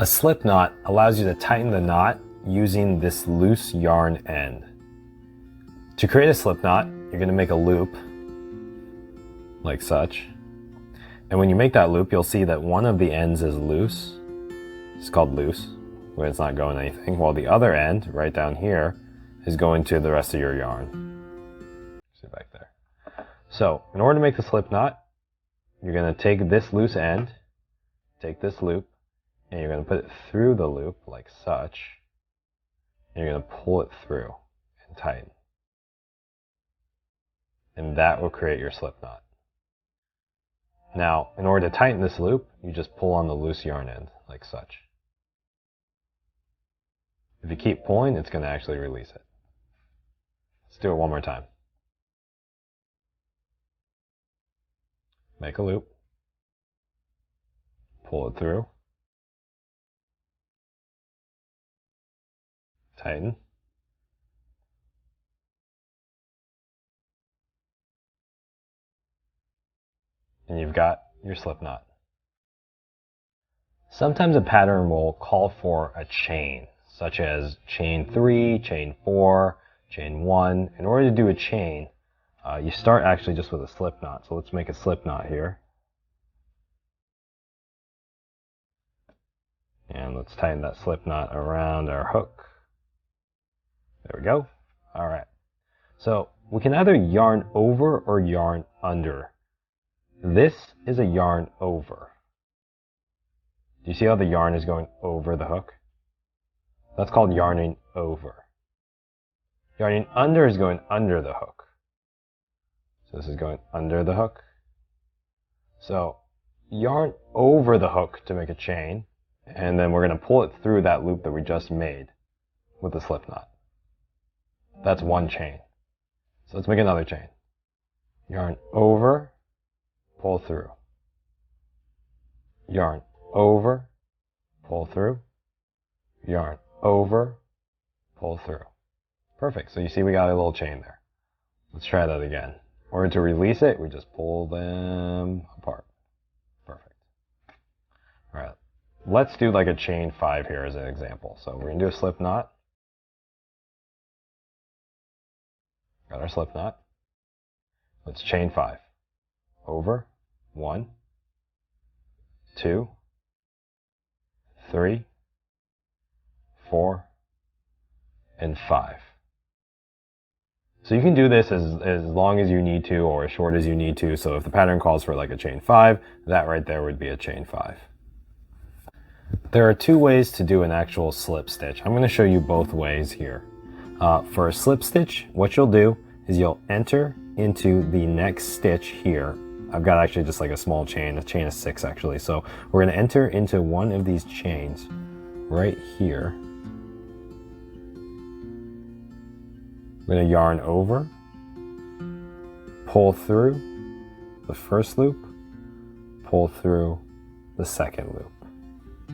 A slip knot allows you to tighten the knot using this loose yarn end. To create a slip knot, you're going to make a loop like such. And when you make that loop, you'll see that one of the ends is loose. It's called loose, when it's not going anything, while the other end, right down here, is going to the rest of your yarn. See back there. So, in order to make the slip knot, you're going to take this loose end, take this loop, and you're going to put it through the loop like such, and you're going to pull it through and tighten. And that will create your slip knot. Now, in order to tighten this loop, you just pull on the loose yarn end like such. If you keep pulling, it's going to actually release it. Let's do it one more time. Make a loop, pull it through, tighten, and you've got your slip knot. Sometimes a pattern will call for a chain, such as chain 3, chain 4, chain 1. In order to do a chain, you start actually just with a slip knot. So let's make a slip knot here. And let's tighten that slip knot around our hook. There we go. All right. So we can either yarn over or yarn under. This is a yarn over. Do you see how the yarn is going over the hook? That's called yarning over. Yarning under is going under the hook. So this is going under the hook. So yarn over the hook to make a chain, and then we're going to pull it through that loop that we just made with the slip knot. That's one chain. So let's make another chain. Yarn over, pull through. Yarn over, pull through. Yarn over, pull through. Perfect. So you see we got a little chain there. Let's try that again. In order to release it, we just pull them apart. Perfect. All right. Let's do like a chain 5 here as an example. So we're going to do a slip knot. Got our slip knot. Let's chain 5. Over. 1, 2, 3, 4, and 5. So you can do this as long as you need to or as short as you need to. So if the pattern calls for like a chain 5, that right there would be a chain 5. There are 2 ways to do an actual slip stitch. I'm going to show you both ways here. For a slip stitch, what you'll do is you'll enter into the next stitch here. I've got actually just like a small chain, a chain of 6 actually. So we're going to enter into one of these chains right here. We're going to yarn over, pull through the first loop, pull through the second loop.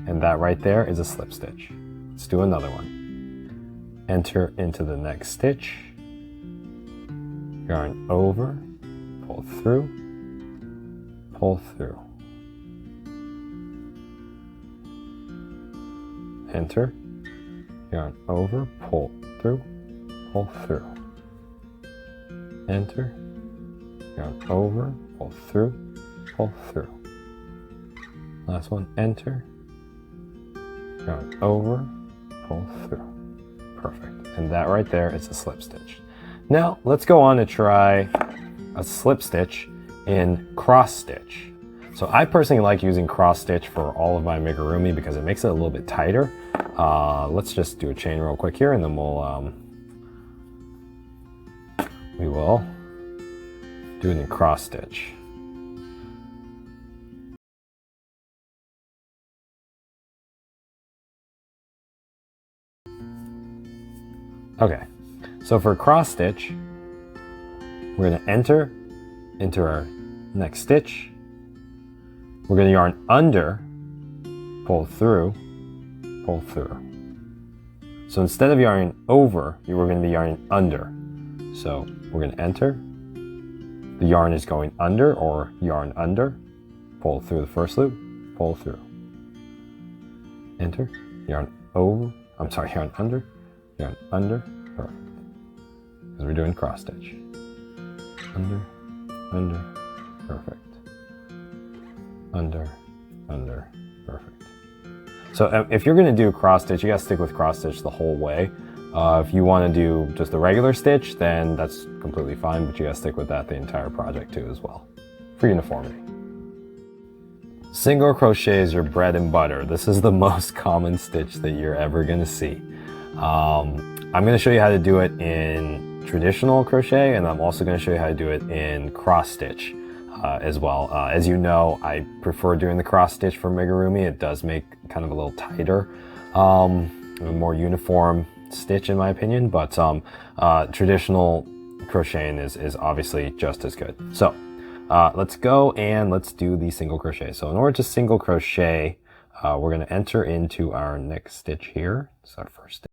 And that right there is a slip stitch. Let's do another one. Enter into the next stitch, yarn over, pull through, pull through. Enter, yarn over, pull through, pull through. Enter, yarn over, pull through, pull through. Last one, enter, yarn over, pull through. Perfect. And that right there is a slip stitch. Now let's go on to try a slip stitch in cross stitch. So I personally like using cross stitch for all of my amigurumi because it makes it a little bit tighter. Let's just do a chain real quick here and then we will do it in cross stitch. Okay, so for cross stitch, we're going to enter into our next stitch. We're going to yarn under, pull through, pull through. So instead of yarning over, we're going to be yarning under. So we're going to enter. The yarn is going under or yarn under. Pull through the first loop, pull through. enter, yarn over, I'm sorry, yarn under, perfect. Because we're doing cross stitch. Under, perfect. Under, perfect. So if you're going to do cross stitch, you got to stick with cross stitch the whole way. If you want to do just the regular stitch, then that's completely fine, but you got to stick with that the entire project too as well, for uniformity. Single crochet is your bread and butter. This is the most common stitch that you're ever going to see. I'm going to show you how to do it in traditional crochet, and I'm also going to show you how to do it in cross stitch as well. As you know, I prefer doing the cross stitch for amigurumi. It does make kind of a little tighter, a more uniform stitch in my opinion, but traditional crocheting is obviously just as good. So let's go and let's do the single crochet. So in order to single crochet, we're going to enter into our next stitch here. It's our first stitch.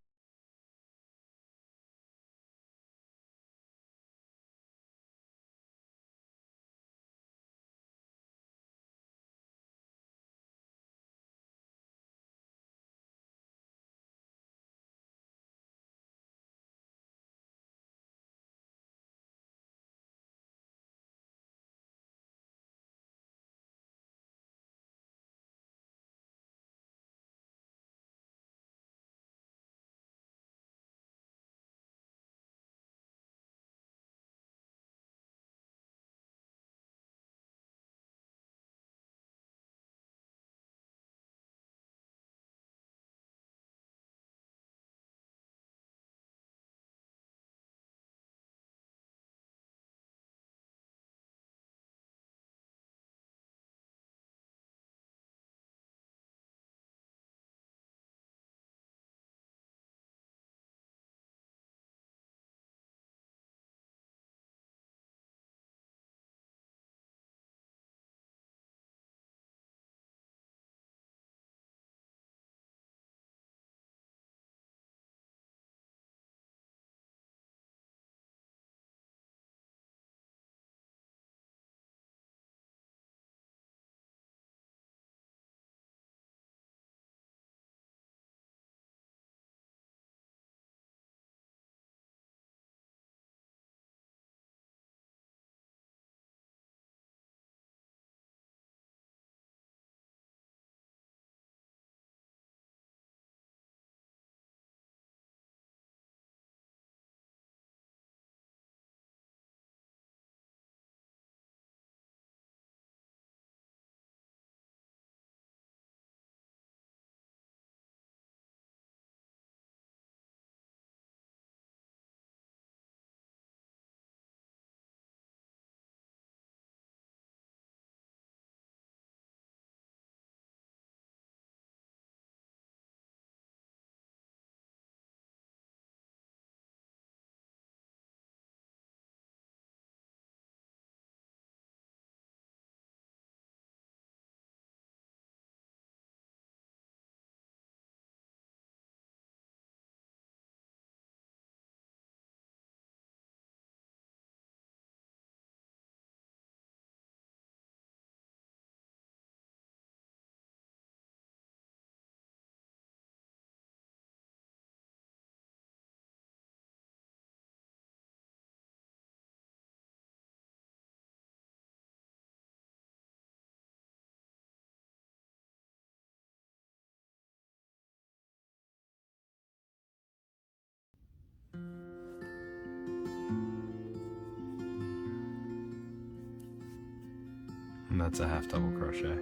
And that's a half double crochet.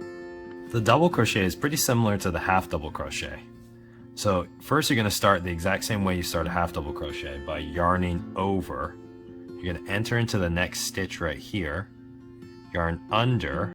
The double crochet is pretty similar to the half double crochet. So first you're going to start the exact same way you start a half double crochet, by yarning over. You're going to enter into the next stitch right here, yarn under,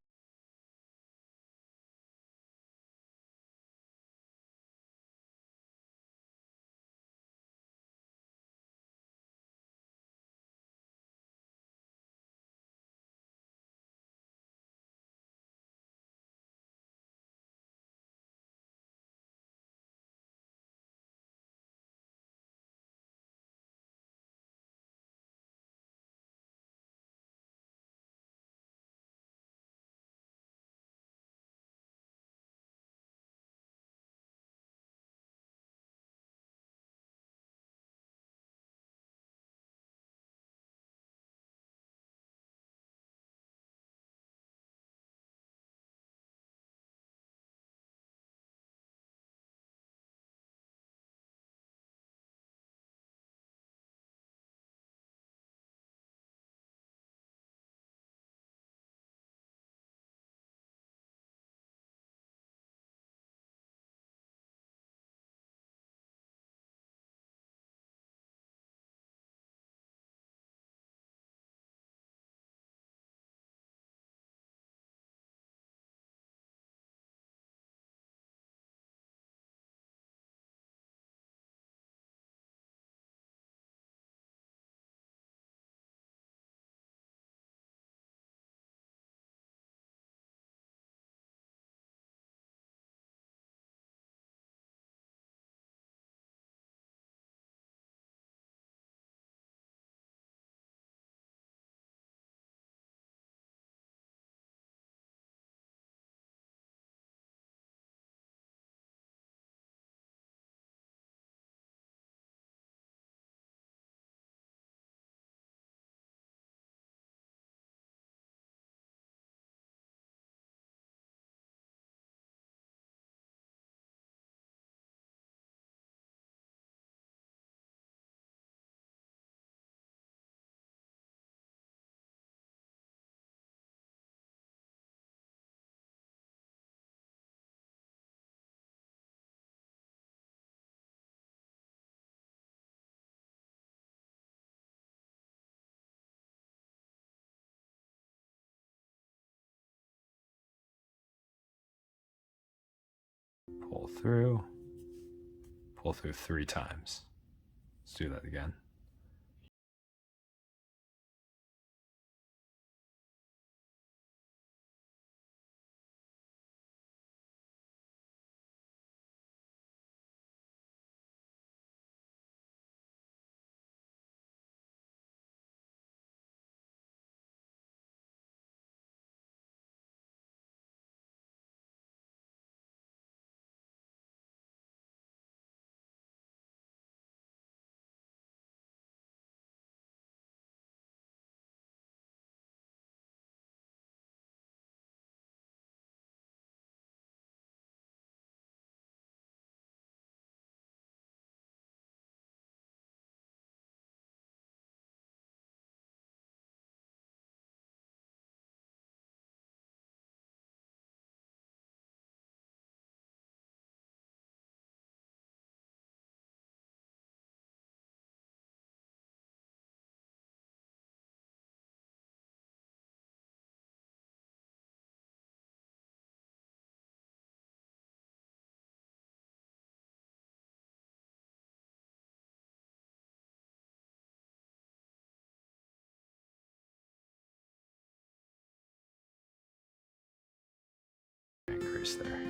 pull through 3 times. Let's do that again. Increase there.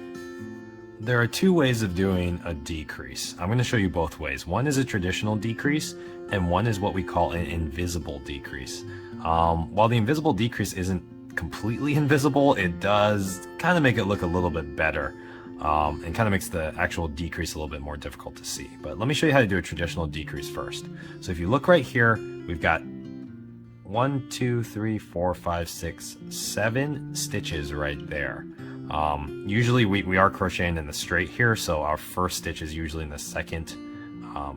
There are 2 ways of doing a decrease. I'm going to show you both ways. One is a traditional decrease, and one is what we call an invisible decrease. While the invisible decrease isn't completely invisible, it does kind of make it look a little bit better, and kind of makes the actual decrease a little bit more difficult to see. But let me show you how to do a traditional decrease first. So if you look right here, we've got 1, 2, 3, 4, 5, 6, 7 stitches right there. Usually we are crocheting in the straight here, so our first stitch is usually in the second.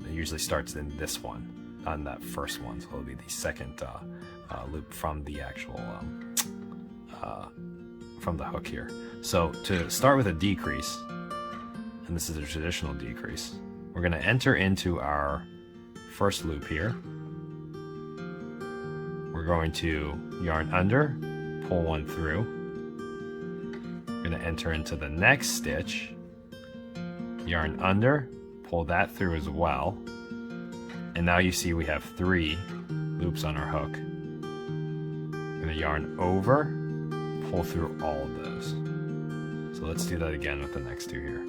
It usually starts in this one, on that first one, so it'll be the second loop from the actual from the hook here. So to start with a decrease, and this is a traditional decrease, we're going to enter into our first loop here. We're going to yarn under, pull 1 through. We're going to enter into the next stitch, yarn under, pull that through as well, and now you see we have 3 loops on our hook. We're going to yarn over, pull through all of those. So let's do that again with the next 2 here.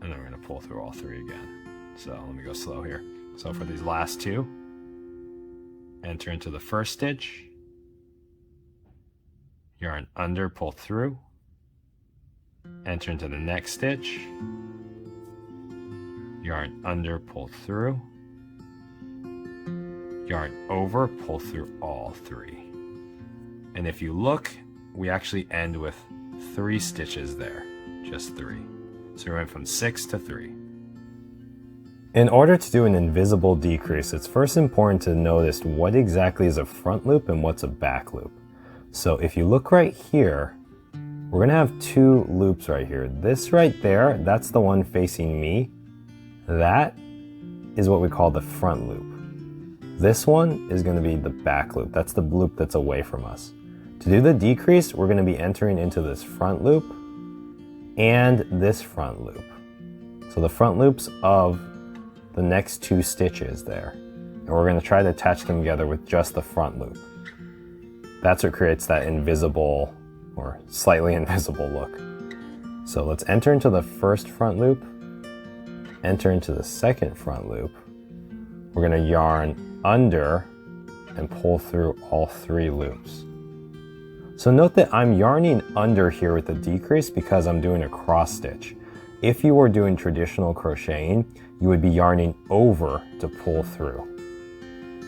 And then we're going to pull through all 3 again. So let me go slow here. So for these last 2, enter into the first stitch, yarn under, pull through, enter into the next stitch, yarn under, pull through, yarn over, pull through all 3. And if you look, we actually end with 3 stitches there, just 3. So we went from 6 to 3. In order to do an invisible decrease, it's first important to notice what exactly is a front loop and what's a back loop. So if you look right here, we're going to have 2 loops right here. This right there, that's the one facing me. That is what we call the front loop. This one is going to be the back loop. That's the loop that's away from us. To do the decrease, we're going to be entering into this front loop and this front loop. So the front loops of the next 2 stitches there. And we're going to try to attach them together with just the front loop. That's what creates that invisible or slightly invisible look. So let's enter into the first front loop, enter into the second front loop. We're going to yarn under and pull through all 3 loops. So note that I'm yarning under here with the decrease because I'm doing a cross stitch. If you were doing traditional crocheting, you would be yarning over to pull through,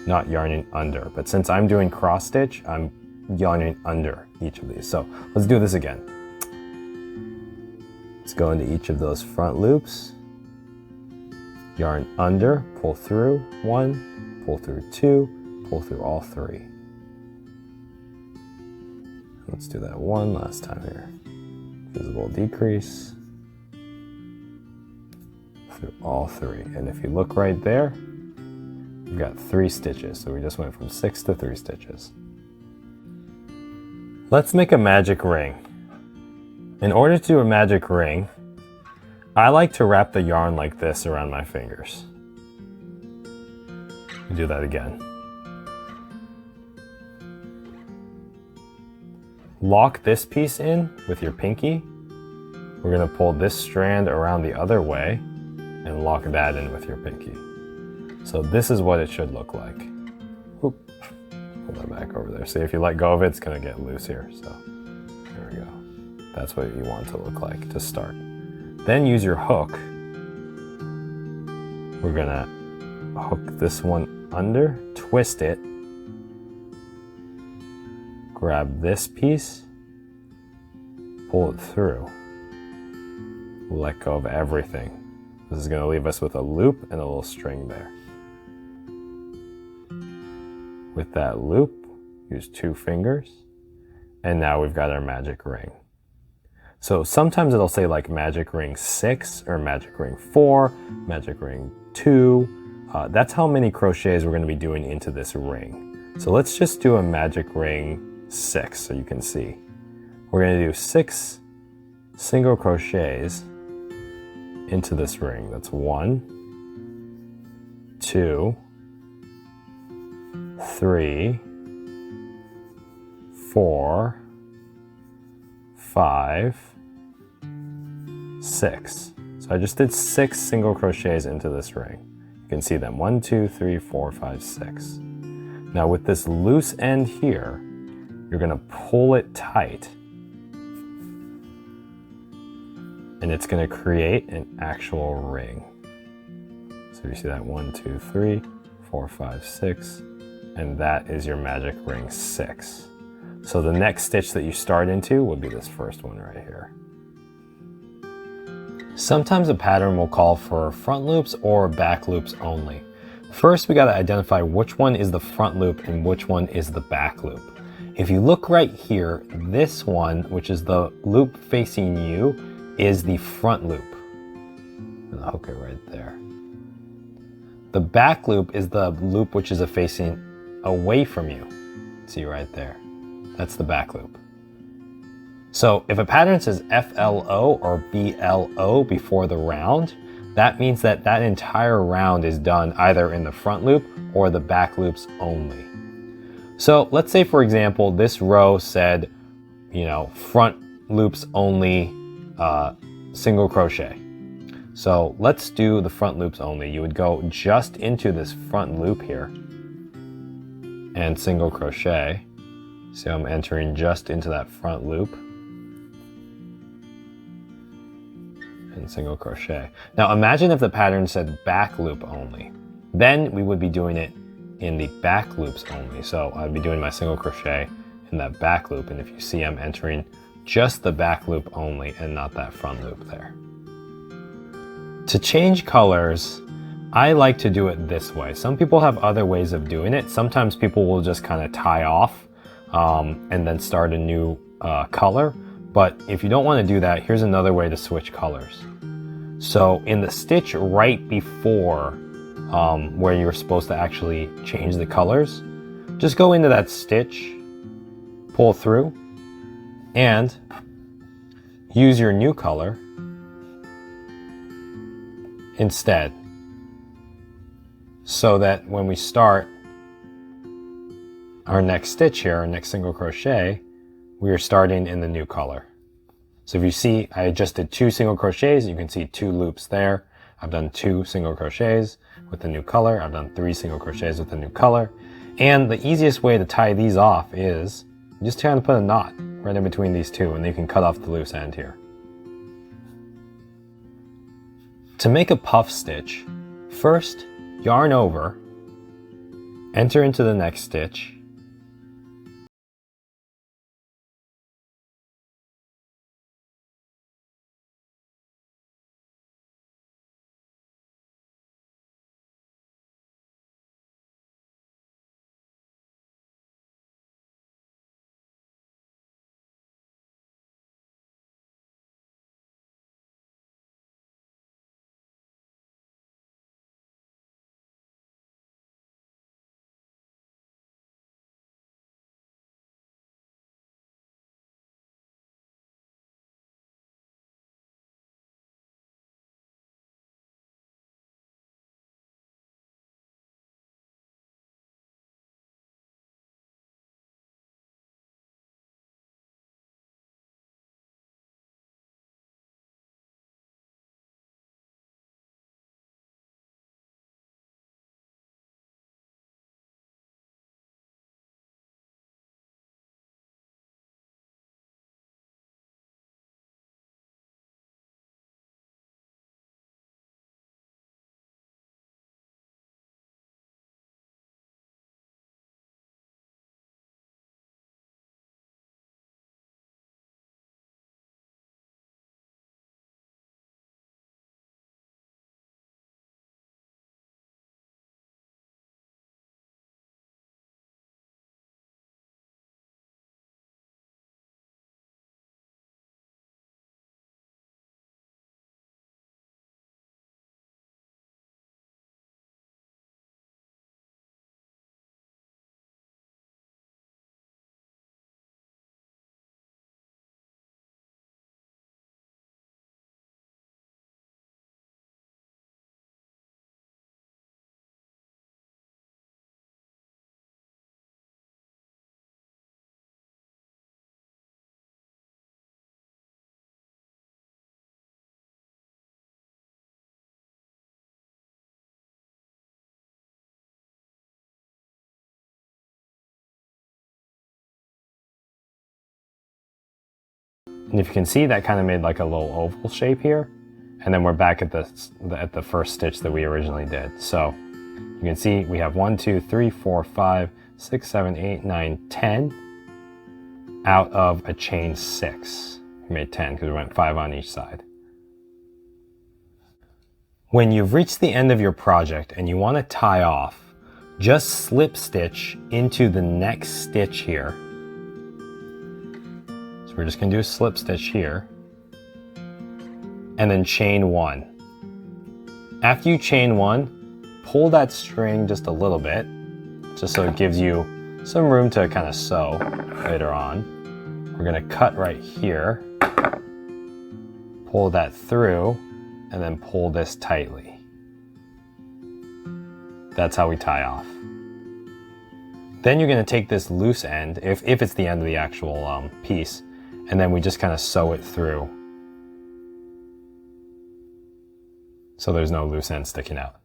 not yarning under. But since I'm doing cross stitch, I'm yarning under each of these. So let's do this again. Let's go into each of those front loops, yarn under, pull through 1, pull through 2, pull through all 3. Let's do that one last time here. Visible decrease through all 3. And if you look right there, we've got 3 stitches. So we just went from 6 to 3 stitches. Let's make a magic ring. In order to do a magic ring, I like to wrap the yarn like this around my fingers. Do that again. Lock this piece in with your pinky. We're going to pull this strand around the other way and lock that in with your pinky. So this is what it should look like. Oop. Pull that back over there. See, if you let go of it, it's going to get loose here. So there we go. That's what you want it to look like to start. Then use your hook. We're going to hook this one under, twist it, grab this piece, pull it through, let go of everything. This is going to leave us with a loop and a little string there. With that loop, use 2 fingers, and now we've got our magic ring. So sometimes it'll say like magic ring 6 or magic ring 4, magic ring 2. That's how many crochets we're going to be doing into this ring. So let's just do a magic ring 6 so you can see. We're going to do 6 single crochets into this ring. That's 1, 2, 3, 4, 5, 6. So I just did 6 single crochets into this ring. You can see them 1, 2, 3, 4, 5, 6. Now with this loose end here, you're going to pull it tight, and it's going to create an actual ring. So you see that 1, 2, 3, 4, 5, 6, and that is your magic ring 6. So the next stitch that you start into would be this first one right here. Sometimes a pattern will call for front loops or back loops only. First, we got to identify which one is the front loop and which one is the back loop. If you look right here, this one, which is the loop facing you, is the front loop. And I'll hook it right there. The back loop is the loop which is facing away from you. See right there. That's the back loop. So if a pattern says FLO or BLO before the round, that means that that entire round is done either in the front loop or the back loops only. So let's say, for example, this row said, front loops only, single crochet. So let's do the front loops only. You would go just into this front loop here and single crochet. So I'm entering just into that front loop and single crochet. Now imagine if the pattern said back loop only. Then we would be doing it in the back loops only. So I'd be doing my single crochet in that back loop, and if you see, I'm entering just the back loop only and not that front loop there. To change colors, I like to do it this way. Some people have other ways of doing it. Sometimes people will just kind of tie off and then start a new color. But if you don't want to do that, here's another way to switch colors. So in the stitch right before where you're supposed to actually change the colors, just go into that stitch, pull through, and use your new color instead, so that when we start our next stitch here, our next single crochet, we are starting in the new color. So if you see, I just did 2 single crochets. You can see 2 loops there. I've done 2 single crochets with the new color. I've done 3 single crochets with the new color. And the easiest way to tie these off is just trying to put a knot right in between these 2, and then you can cut off the loose end here. To make a puff stitch, first yarn over, enter into the next stitch, And if you can see, that kind of made like a little oval shape here. And then we're back at the first stitch that we originally did. So you can see we have 1, 2, 3, 4, 5, 6, 7, 8, 9, 10 out of a chain 6. We made 10 because we went 5 on each side. When you've reached the end of your project and you want to tie off, just slip stitch into the next stitch here. So we're just going to do a slip stitch here. And then chain 1. After you chain 1, pull that string just a little bit, just so it gives you some room to kind of sew later on. We're going to cut right here, pull that through, and then pull this tightly. That's how we tie off. Then you're going to take this loose end, if it's the end of the actual piece, and then we just kind of sew it through, so there's no loose end sticking out.